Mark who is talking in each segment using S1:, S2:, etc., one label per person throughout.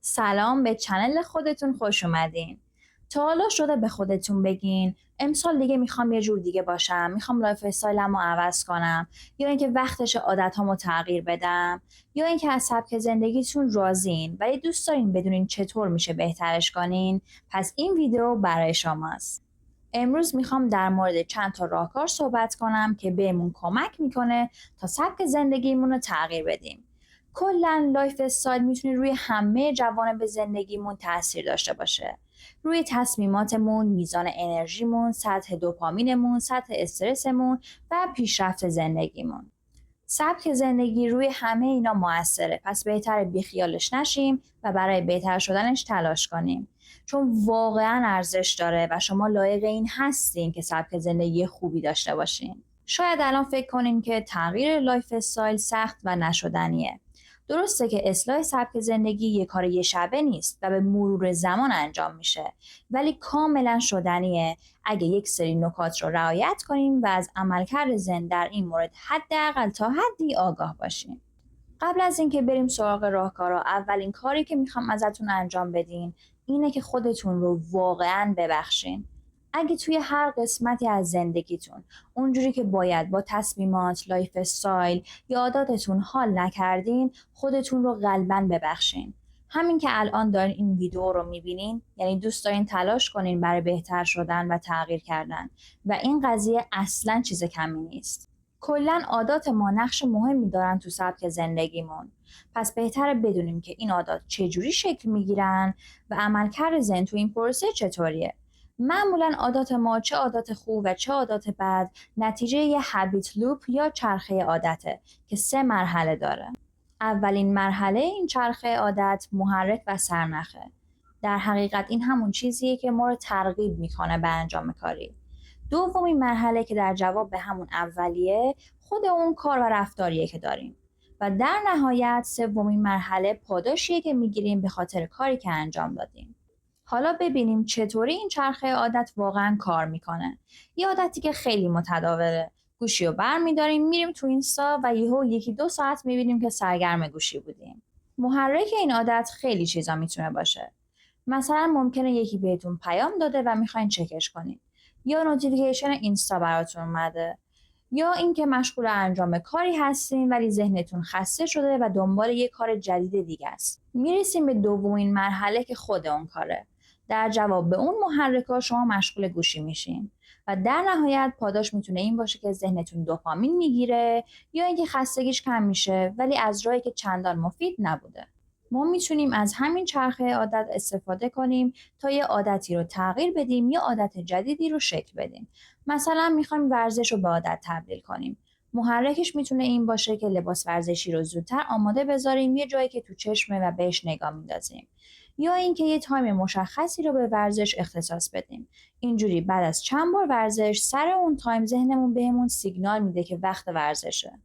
S1: سلام، به چنل خودتون خوش اومدین. تا حالا شده به خودتون بگین امسال دیگه میخوام یه جور دیگه باشم، میخوام لایف استایلمو عوض کنم، یا اینکه وقتش عادتامو تغییر بدم، یا اینکه از سبک زندگیتون راضین ولی دوست دارین بدونین چطور میشه بهترش کنین؟ پس این ویدیو برای شماست. امروز میخوام در مورد چند تا راهکار صحبت کنم که بهمون کمک میکنه تا سبک زندگیمون رو تغییر بدیم. کلا لایف استایل میتونه روی همه جوانب زندگیمون تاثیر داشته باشه. روی تصمیماتمون، میزان انرژیمون، سطح دوپامینمون، سطح استرسمون و پیشرفت زندگیمون. سبک زندگی روی همه اینا موثره، پس بهتره بیخیالش نشیم و برای بهتر شدنش تلاش کنیم، چون واقعا ارزش داره و شما لایق این هستین که سبک زندگی خوبی داشته باشین. شاید الان فکر کنین که تغییر لایف استایل سخت و نشدنیه. درسته که اصلاح سبک زندگی یه کار یه شبه نیست و به مرور زمان انجام میشه، ولی کاملا شدنیه اگه یک سری نکات رو رعایت کنیم و از عملکرد ذهن در این مورد حداقل تا حدی آگاه باشیم. قبل از اینکه بریم سراغ راهکارا، اولین کاری که میخوام ازتون انجام بدین اینه که خودتون رو واقعاً ببخشین. اگه توی هر قسمتی از زندگیتون اونجوری که باید با تصمیمات، لایف استایل یا عاداتتون حال نکردین، خودتون رو قلباً ببخشین. همین که الان دارین این ویدیو رو میبینین یعنی دوست دارین تلاش کنین برای بهتر شدن و تغییر کردن و این قضیه اصلاً چیز کمی نیست. کلاً عادات ما نقش مهمی دارن تو سبک زندگیمون. پس بهتره بدونیم که این عادات چجوری شکل میگیرن و عملکرد ذهن تو این پروسه چطوریه. معمولاً عادات ما، چه عادات خوب و چه عادات بد، نتیجه یه هابیت لوپ یا چرخه عادته که 3 مرحله داره. اولین مرحله این چرخه عادت محرک و سرنخه. در حقیقت این همون چیزیه که ما رو ترغیب میکنه به انجام کاری. دومین مرحله که در جواب به همون اولیه، خود اون کار و رفتاریه که داریم. و در نهایت سومین مرحله پاداشیه که میگیریم به خاطر کاری که انجام دادیم. حالا ببینیم چطوری این چرخه عادت واقعا کار میکنه. یه عادتی که خیلی متداوله. گوشی رو برمیداریم میریم تو اینستا و یهو 1-2 ساعت میبینیم که سرگرم گوشی بودیم. محرک این عادت خیلی چیزا میتونه باشه. مثلا ممکنه یکی بهتون پیام داده و میخواین چکش کنین، یا نوتیفیکیشن اینستا براتون اومده، یا اینکه مشغول انجام کاری هستین ولی ذهنتون خسته شده و دنبال یه کار جدید دیگه است. میرسیم به دومین مرحله که خود اون کاره. در جواب به اون محرک‌ها شما مشغول گوشی میشین و در نهایت پاداش میتونه این باشه که ذهنتون دوپامین میگیره، یا اینکه خستگیش کم میشه ولی از راهی که چندان مفید نبوده. ما میتونیم از همین چرخه عادت استفاده کنیم تا یه عادتی رو تغییر بدیم یا عادت جدیدی رو شکل بدیم. مثلا میخوایم ورزش رو به عادت تبدیل کنیم. محرکش میتونه این باشه که لباس ورزشی رو زودتر آماده بذاریم یه جایی که تو چشمه و بهش نگاه میندازیم. یا اینکه یه تایم مشخصی رو به ورزش اختصاص بدیم. اینجوری بعد از چند بار ورزش سر اون تایم ذهنمون بهمون سیگنال میده که وقت ورزشه.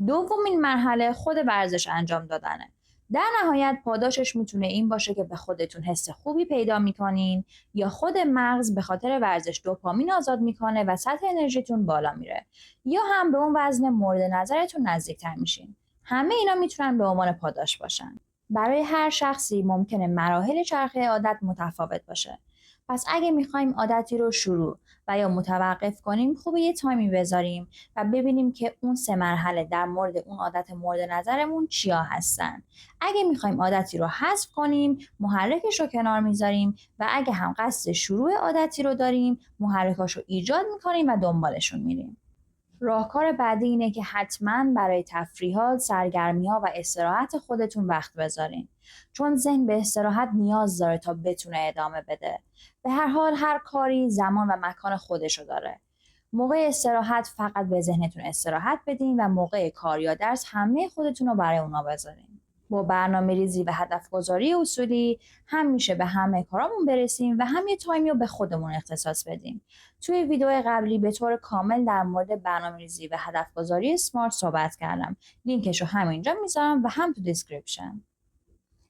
S1: دومین مرحله خود ورزش انجام دادنه. در نهایت پاداشش میتونه این باشه که به خودتون حس خوبی پیدا میکنین، یا خود مغز به خاطر ورزش دوپامین آزاد میکنه و سطح انرژیتون بالا میره، یا هم به اون وزن مورد نظرتون نزدیکتر میشین. همه اینا میتونن به عنوان پاداش باشن. برای هر شخصی ممکنه مراحل چرخه عادت متفاوت باشه. پس اگه میخوایم عادتی رو شروع و یا متوقف کنیم، خوبه یه تایمی بذاریم و ببینیم که اون 3 مرحله در مورد اون عادت مورد نظرمون چیا هستن. اگه میخوایم عادتی رو حذف کنیم، محرکش رو کنار میذاریم و اگه هم قصد شروع عادتی رو داریم، محرکاش رو ایجاد میکنیم و دنبالشون میریم. راهکار بعدی اینه که حتما برای تفریحات، سرگرمی‌ها و استراحت خودتون وقت بذارین. چون ذهن به استراحت نیاز داره تا بتونه ادامه بده. به هر حال هر کاری زمان و مکان خودشو داره. موقع استراحت فقط به ذهنتون استراحت بدین و موقع کار یا درس همه خودتون رو برای اونا بذارین. با برنامه‌ریزی و هدف‌گذاری اصولی هم میشه به همه کارامون برسیم و هم یه تایمی رو به خودمون اختصاص بدیم. توی ویدیو قبلی به طور کامل در مورد برنامه‌ریزی و هدف‌گذاری اسمارت صحبت کردم. لینکش رو همینجا میذارم و هم تو دیسکریپشن.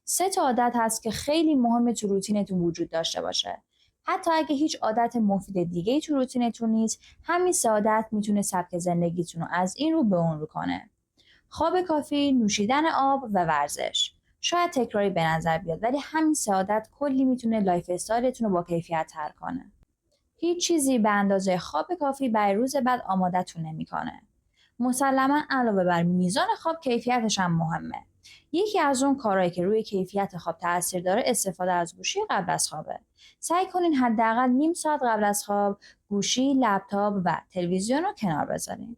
S1: 3 تا عادت هست که خیلی مهمه تو روتینتون وجود داشته باشه. حتی اگه هیچ عادت مفید دیگه‌ای تو روتینتون نیست، همین 3 عادت میتونه سبک زندگیتون رو از این رو به اون رو کنه. خواب کافی، نوشیدن آب و ورزش. شاید تکراری به نظر بیاد، ولی همین 3 عادت کلی میتونه لایف استایلتون رو با کیفیت تر کنه. هیچ چیزی به اندازه خواب کافی برای روز بعد آماده‌تون نمی‌کنه. مسلما علاوه بر میزان خواب، کیفیتش هم مهمه. یکی از اون کارهایی که روی کیفیت خواب تاثیر داره استفاده از گوشی قبل از خوابه. سعی کنین حداقل نیم ساعت قبل از خواب گوشی، لپتاپ و تلویزیون رو کنار بذارین.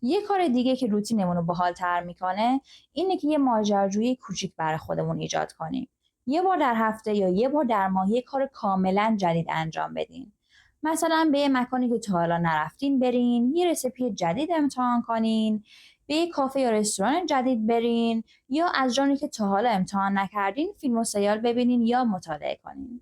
S1: یه کار دیگه که روتینمون رو باحال‌تر میکنه اینه که یه ماجراجویی کوچیک برای خودمون ایجاد کنیم. یه بار در هفته یا یه بار در ماه یه کار کاملا جدید انجام بدین. مثلا به یه مکانی که تا حالا نرفتین برین، یه رسیپی جدید امتحان کنین، به یه کافه یا رستوران جدید برین، یا از جایی که تا حالا امتحان نکردین فیلم و سریال ببینین یا مطالعه کنین.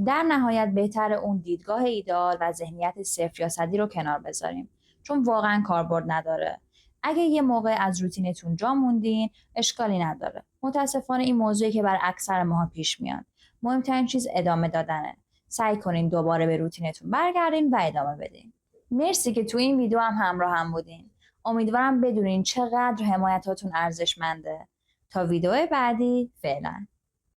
S1: در نهایت بهتره اون دیدگاه ایدئال و ذهنیت صفر یا صدی رو کنار بذاریم، چون واقعا کاربرد نداره. اگه یه موقع از روتینتون جا موندین اشکالی نداره. متاسفانه این موضوعی که بر اکثر ماها پیش میاد. مهمترین چیز ادامه دادنه. سعی کنین دوباره به روتینتون برگردین و ادامه بدین. مرسی که تو این ویدیو هم همراه هم بودین. امیدوارم بدونین چقدر حمایتاتون ارزشمنده. تا ویدیو بعدی، فعلا.